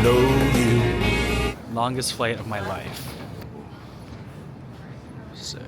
know you. Longest flight of my life. Sick.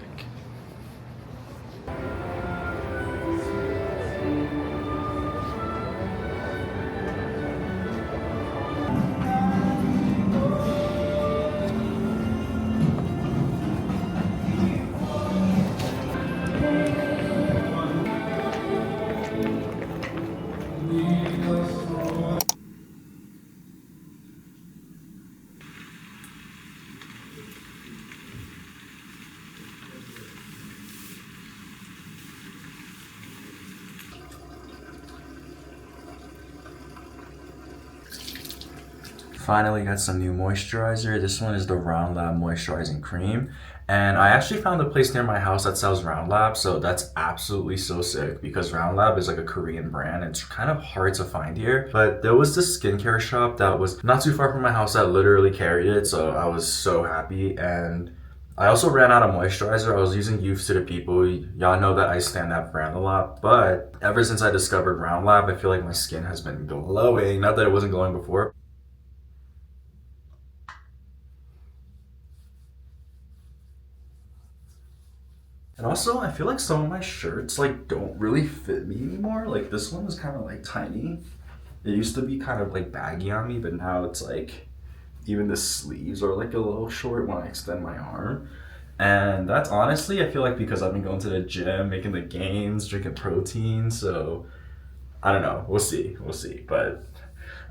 Finally got some new moisturizer. This one is the Round Lab Moisturizing Cream. And I actually found a place near my house that sells Round Lab, so that's absolutely so sick because Round Lab is like a Korean brand. It's kind of hard to find here, but there was this skincare shop that was not too far from my house that literally carried it, so I was so happy. And I also ran out of moisturizer. I was using Youth to the People. Y'all know that I stand that brand a lot, but ever since I discovered Round Lab, I feel like my skin has been glowing. Not that it wasn't glowing before. And also, I feel like some of my shirts like don't really fit me anymore. Like this one is kind of like tiny. It used to be kind of like baggy on me, but now it's like even the sleeves are like a little short when I extend my arm. And that's honestly, I feel like because I've been going to the gym, making the gains, drinking protein. So I don't know. We'll see. We'll see. But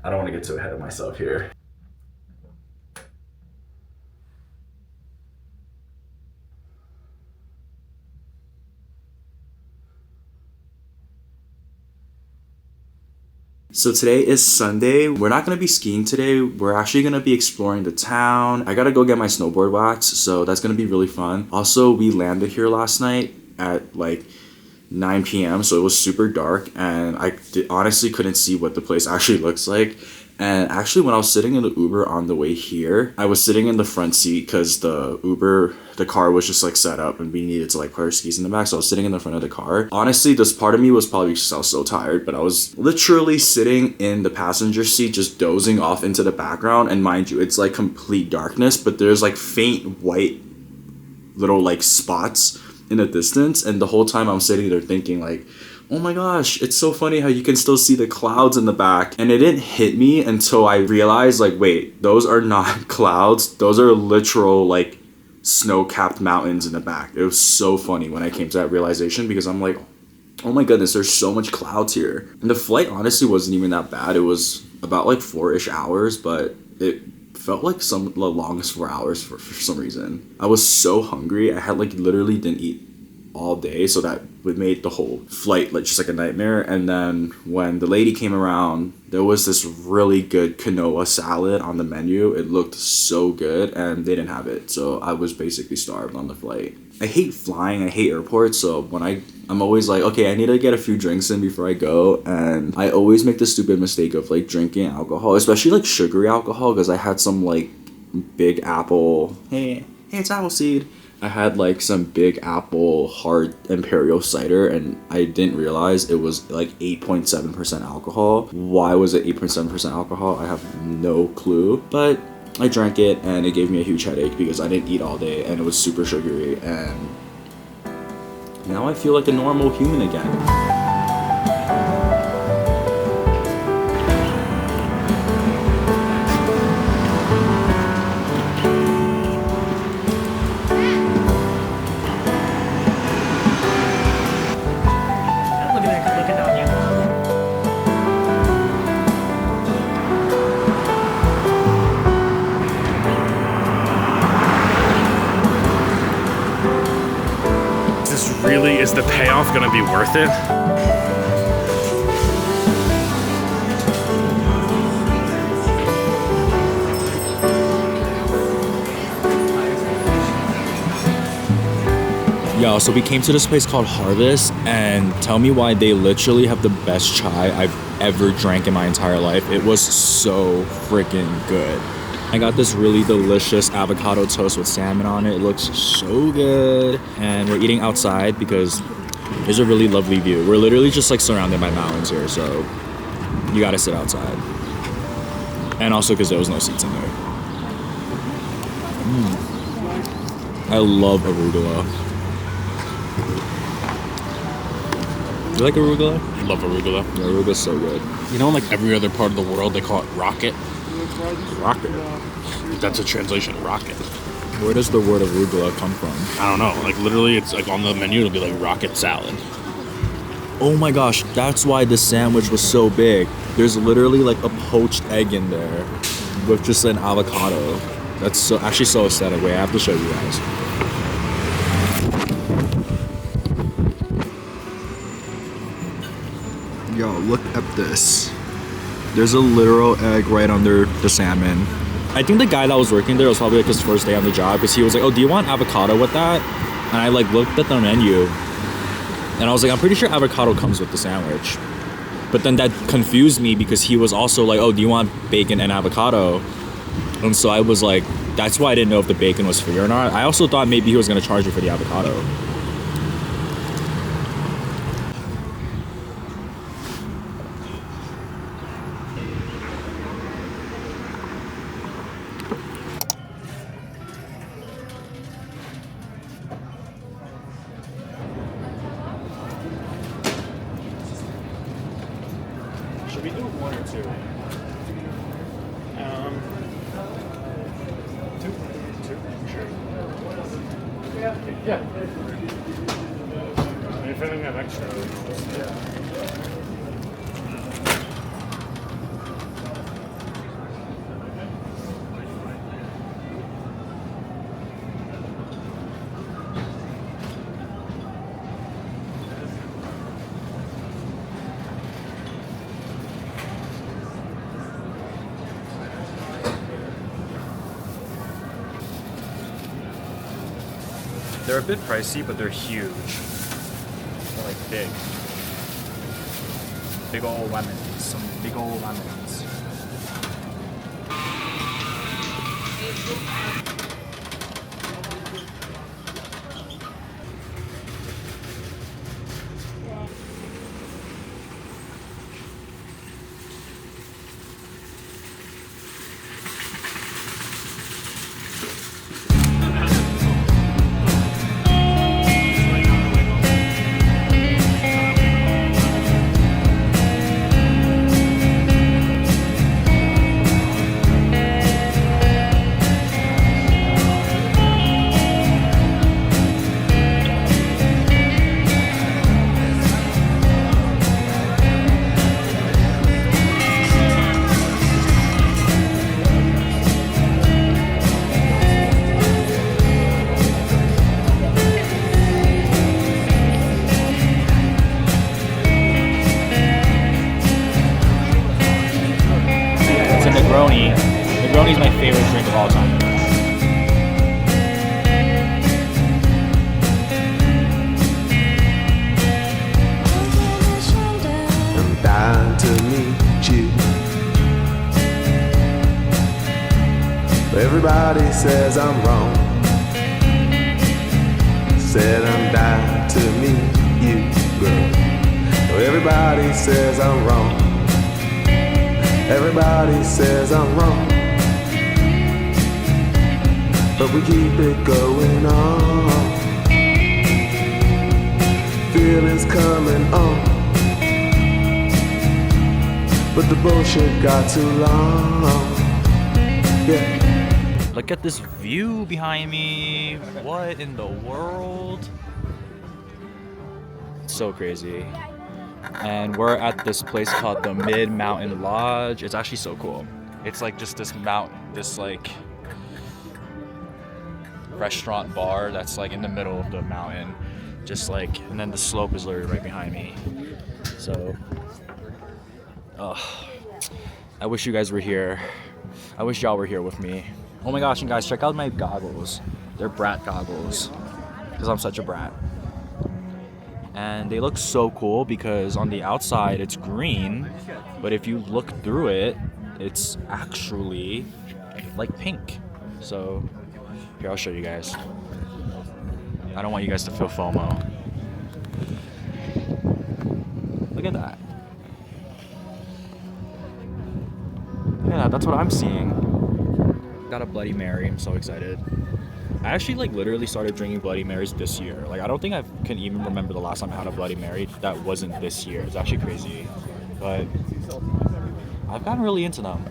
I don't want to get too ahead of myself here. So today is Sunday. We're not gonna be skiing today. We're actually gonna be exploring the town. I gotta go get my snowboard waxed, so that's gonna be really fun. Also, we landed here last night at like 9 p.m. so it was super dark and honestly couldn't see what the place actually looks like. And actually when I was sitting in the Uber on the way here, I was sitting in the front seat because the car was just like set up and we needed to like put our skis in the back, so I was sitting in the front of the car. Honestly, this part of me was probably just I was so tired, but I was literally sitting in the passenger seat just dozing off into the background. And mind you, it's like complete darkness, but there's like faint white little like spots in the distance, and the whole time I'm sitting there thinking like, oh my gosh, it's so funny how you can still see the clouds in the back. And it didn't hit me until I realized like, wait, those are not clouds, those are literal like snow-capped mountains in the back. It was so funny when I came to that realization because I'm like, oh my goodness, there's so much clouds here. And the flight honestly wasn't even that bad. It was about like 4-ish hours, but it felt like the longest 4 hours for some reason. I was so hungry. I had like literally didn't eat all day, so that would made the whole flight like just like a nightmare. And then when the lady came around, there was this really good quinoa salad on the menu. It looked so good and they didn't have it, so I was basically starved on the flight. I hate flying, I hate airports, so when I'm always like, okay, I need to get a few drinks in before I go, and I always make the stupid mistake of like drinking alcohol, especially like sugary alcohol, because I had some like Big Apple, hey it's Appleseed. I had like some Big Apple hard imperial cider and I didn't realize it was like 8.7% alcohol. Why was it 8.7% alcohol? I have no clue, but I drank it and it gave me a huge headache because I didn't eat all day and it was super sugary, and now I feel like a normal human again. Really, is the payoff gonna be worth it? Yo, so we came to this place called Harvest, and tell me why they literally have the best chai I've ever drank in my entire life. It was so freaking good. I got this really delicious avocado toast with salmon on it. It looks so good. And we're eating outside because there's a really lovely view. We're literally just like surrounded by mountains here, so you gotta sit outside. And also because there was no seats in there. I love arugula. You like arugula? I love arugula. Yeah, arugula's so good. You know, in like every other part of the world, they call it rocket. Rocket. That's a translation, rocket. Where does the word arugula come from? I don't know. Like literally, it's like on the menu, it'll be like rocket salad. Oh my gosh, that's why the sandwich was so big. There's literally like a poached egg in there with just an avocado. That's so actually so aesthetic. Wait, I have to show you guys. Yo, look at this. There's a literal egg right under the salmon. I think the guy that was working there was probably like his first day on the job because he was like, oh, do you want avocado with that? And I like looked at the menu and I was like, I'm pretty sure avocado comes with the sandwich. But then that confused me because he was also like, oh, do you want bacon and avocado? And so I was like, that's why I didn't know if the bacon was free or not. I also thought maybe he was gonna charge me for the avocado. Should we do one or two? Two, sure. Yeah. I mean, if I don't have extra, They're a bit pricey, but they're huge. They're like big. Big old lemons. Some big old lemons. Negroni. Negroni is my favorite drink of all time. I'm dying to meet you. Everybody says I'm wrong. Said I'm dying to meet you, girl. Everybody says I'm wrong. Everybody says I'm wrong, but we keep it going on. Feelings coming on, but the bullshit got too long. Yeah. Look at this view behind me. What in the world? So crazy. And we're at this place called the Mid Mountain Lodge. It's actually so cool. It's like just this like restaurant bar that's like in the middle of the mountain. Just like, and then the slope is literally right behind me. So, I wish you guys were here. I wish y'all were here with me. Oh my gosh, and guys, check out my goggles. They're brat goggles, because I'm such a brat. And they look so cool because on the outside it's green, but if you look through it, it's actually like pink. So here, I'll show you guys. I don't want you guys to feel FOMO. Look at that. Look at Yeah, that's what I'm seeing. Got a Bloody Mary. I'm so excited. I actually like literally started drinking Bloody Marys this year. Like I don't think I can even remember the last time I had a Bloody Mary that wasn't this year. It's actually crazy, but I've gotten really into them.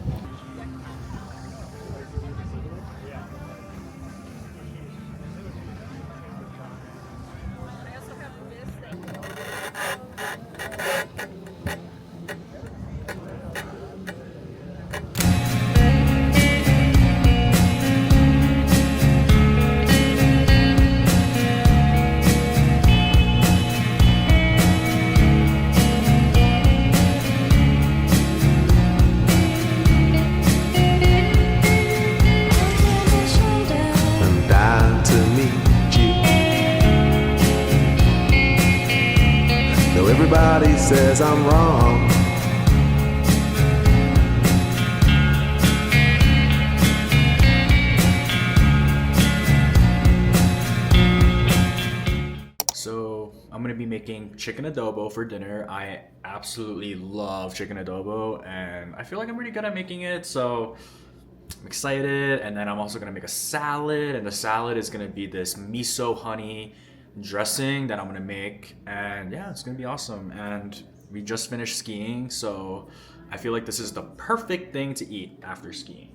I'm dying to meet you. Though everybody says I'm wrong. So I'm gonna be making chicken adobo for dinner. I absolutely love chicken adobo, and I feel like I'm pretty good at making it, so I'm excited. And then I'm also gonna make a salad, and the salad is gonna be this miso honey dressing that I'm gonna make, and yeah, it's gonna be awesome. And we just finished skiing, so I feel like this is the perfect thing to eat after skiing.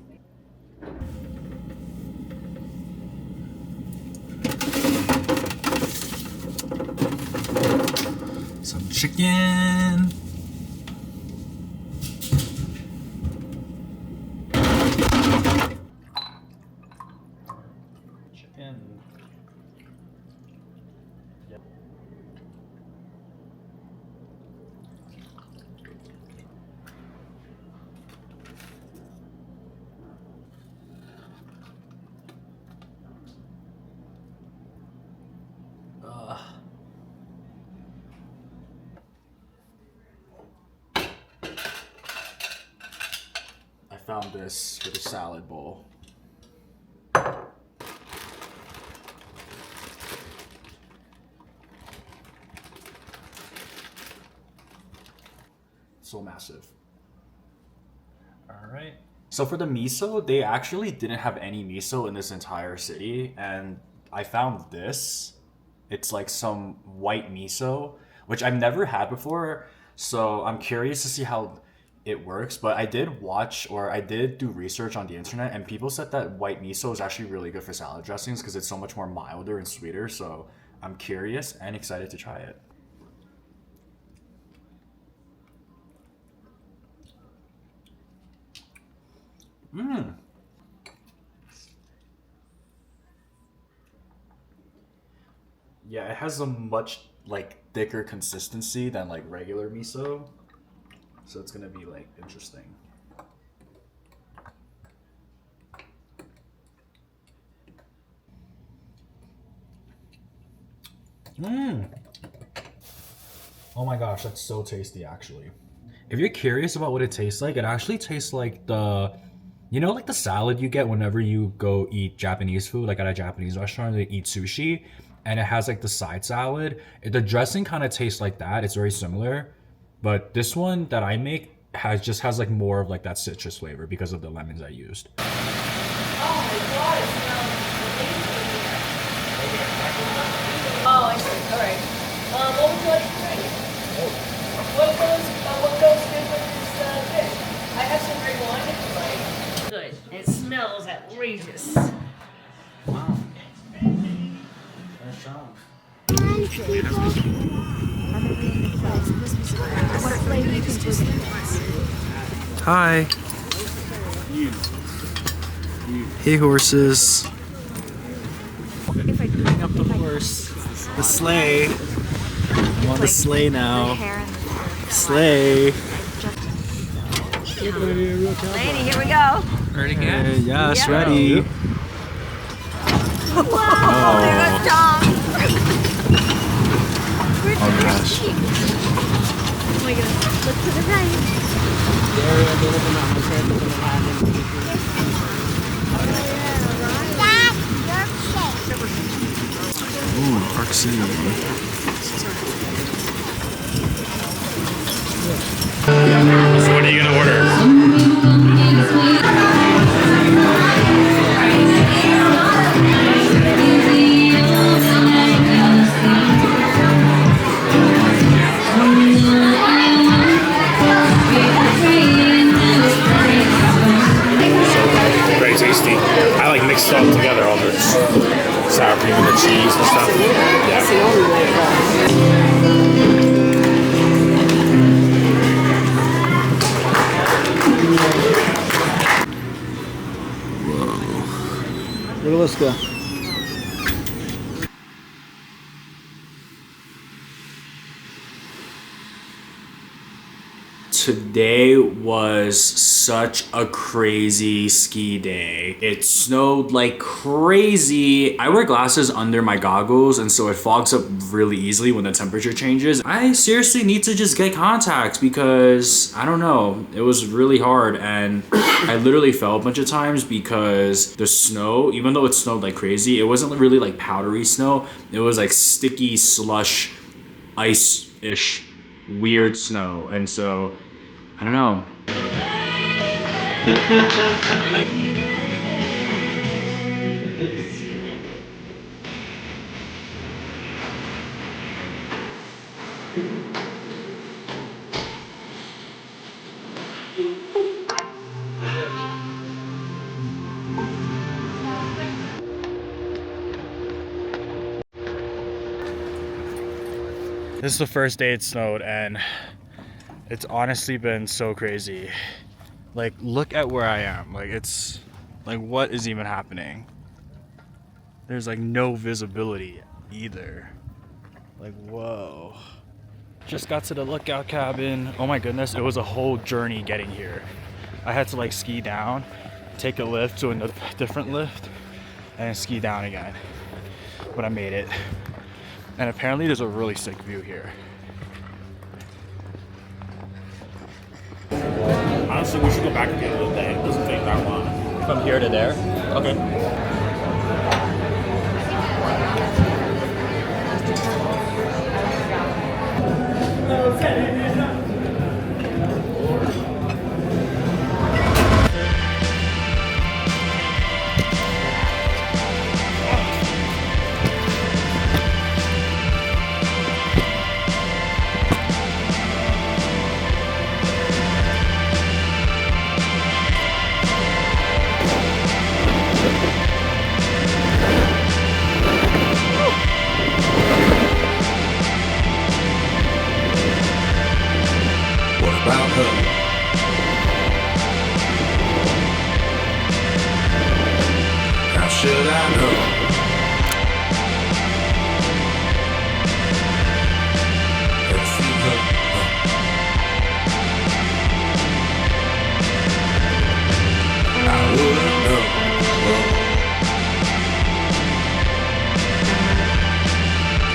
Some chicken. Chicken. Yep. I found this for the salad bowl. So massive. All right. So for the miso, they actually didn't have any miso in this entire city, and I found this. It's like some white miso, which I've never had before, so I'm curious to see how it works. But I did watch, or I did do research on the internet, and people said that white miso is actually really good for salad dressings because it's so much more milder and sweeter. So I'm curious and excited to try it. Mmm. Yeah, it has a much like thicker consistency than like regular miso. So it's gonna be like interesting. Mmm. Oh my gosh, that's so tasty actually. If you're curious about what it tastes like, it actually tastes like like the salad you get whenever you go eat Japanese food, like at a Japanese restaurant, they eat sushi, and it has like the side salad. The dressing kind of tastes like that. It's very similar, but this one that I make has like more of like that citrus flavor because of the lemons I used. Oh my god, it smells amazing. Oh, I see. All right. What would you like to drink? What goes good with this dish? I have some great wine if you like. Good. It smells outrageous. Wow. Hi. Hey, horses. Bring up the horse. The sleigh. I'm on the sleigh now. Sleigh. Lady, here we go. Ready? Yes, ready. Whoa, there goes Tom. Oh gosh. Oh my goodness. Look to the right. Ooh, Park City. So what are you gonna order? let's go. Today was such a crazy ski day. It snowed like crazy. I wear glasses under my goggles, and so it fogs up really easily when the temperature changes. I seriously need to just get contacts because I don't know, it was really hard, and I literally fell a bunch of times because the snow, even though it snowed like crazy, it wasn't really like powdery snow. It was like sticky slush, ice-ish, weird snow, and so I don't know. This is the first day it snowed, and it's honestly been so crazy. Like, look at where I am. Like, it's like, what is even happening? There's like no visibility either. Like, whoa. Just got to the lookout cabin. Oh my goodness, it was a whole journey getting here. I had to like ski down, take a lift to a different lift, and then ski down again. But I made it. And apparently there's a really sick view here. Honestly, we should go back at the end of the day. It doesn't take that long. From here to there? Okay. What about her? How should I know? Ever seen her? I wouldn't know.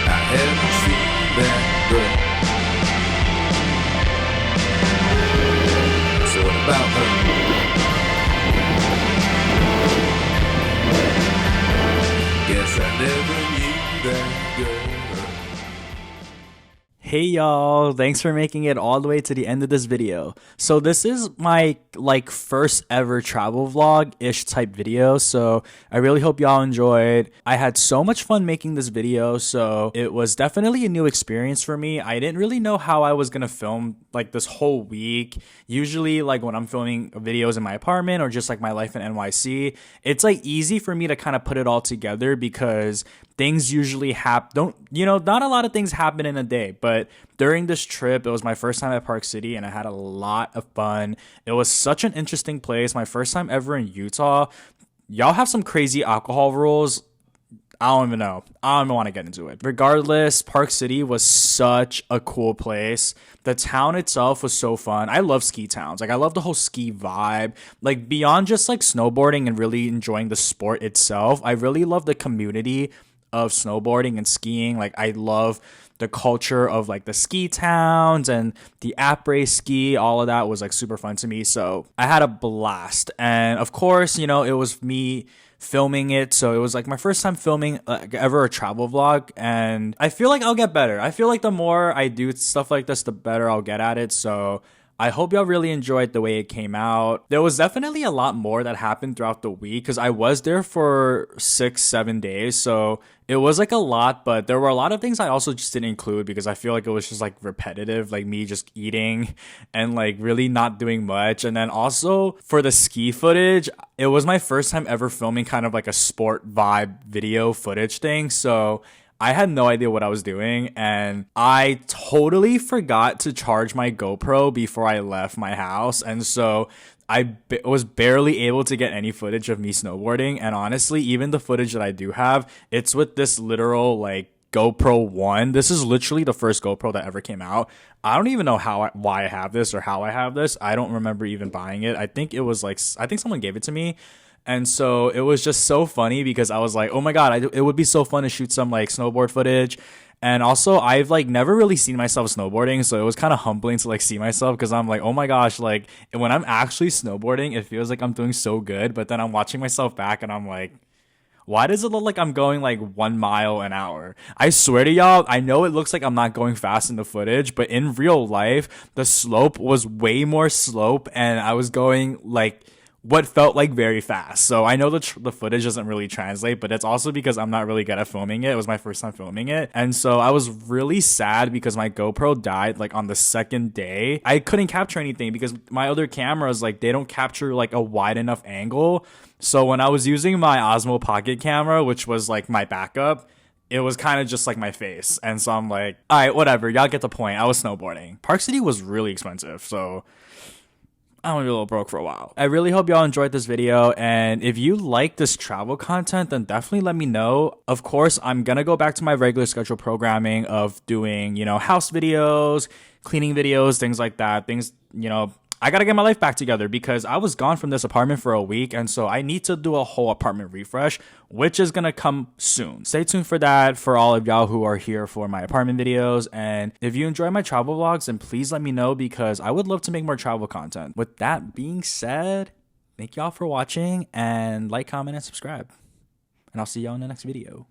I haven't seen that girl. So what about her? Guess I never knew that girl. Hey y'all, thanks for making it all the way to the end of this video. So this is my like first ever travel vlog-ish type video, so I really hope y'all enjoyed. I had so much fun making this video, so it was definitely a new experience for me. I didn't really know how I was gonna film like this whole week. Usually like when I'm filming videos in my apartment or just like my life in NYC, it's like easy for me to kind of put it all together because things usually happen. Not a lot of things happen in a day, but during this trip, it was my first time at Park City and I had a lot of fun. It was such an interesting place. My first time ever in Utah. Y'all have some crazy alcohol rules. I don't even know. I don't even want to get into it. Regardless, Park City was such a cool place. The town itself was so fun. I love ski towns. Like, I love the whole ski vibe. Like, beyond just like snowboarding and really enjoying the sport itself, I really love the community of snowboarding and skiing. Like, I love the culture of like the ski towns and the après ski. All of that was like super fun to me. So I had a blast. And of course, it was me filming it, so it was like my first time filming ever a travel vlog, and I feel like I'll get better. I feel like the more I do stuff like this, the better I'll get at it. So I hope y'all really enjoyed the way it came out. There was definitely a lot more that happened throughout the week because I was there for 6-7 days, so it was like a lot, but there were a lot of things I also just didn't include because I feel like it was just like repetitive, like me just eating and like really not doing much. And then also for the ski footage, it was my first time ever filming kind of like a sport vibe video footage thing, so I had no idea what I was doing, and I totally forgot to charge my GoPro before I left my house. And so was barely able to get any footage of me snowboarding. And honestly, even the footage that I do have, it's with this literal like GoPro 1. This is literally the first GoPro that ever came out. I don't even know why I have this or how I have this. I don't remember even buying it. I think it was like, I think someone gave it to me. And so it was just so funny because I was like, oh my God, it would be so fun to shoot some like snowboard footage. And also I've like never really seen myself snowboarding. So it was kind of humbling to like see myself because I'm like, oh my gosh, like when I'm actually snowboarding, it feels like I'm doing so good. But then I'm watching myself back and I'm like, why does it look like I'm going like 1 mile an hour? I swear to y'all, I know it looks like I'm not going fast in the footage, but in real life, the slope was way more slope and I was going like what felt like very fast. So I know the footage doesn't really translate, but it's also because I'm not really good at filming it. It was my first time filming it. And so I was really sad because my GoPro died like on the second day. I couldn't capture anything because my other cameras, like they don't capture like a wide enough angle. So when I was using my Osmo Pocket camera, which was like my backup, it was kind of just like my face. And so I'm like, all right, whatever. Y'all get the point. I was snowboarding. Park City was really expensive. So I'm gonna be a little broke for a while. I really hope y'all enjoyed this video, and if you like this travel content, then definitely let me know. Of course, I'm gonna go back to my regular schedule programming of doing, you know, house videos, cleaning videos, things like that. Things, you know, I gotta get my life back together because I was gone from this apartment for a week, and so I need to do a whole apartment refresh, which is gonna come soon. Stay tuned for that for all of y'all who are here for my apartment videos. And if you enjoy my travel vlogs, then please let me know because I would love to make more travel content. With that being said, thank y'all for watching, and like, comment, and subscribe. And I'll see y'all in the next video.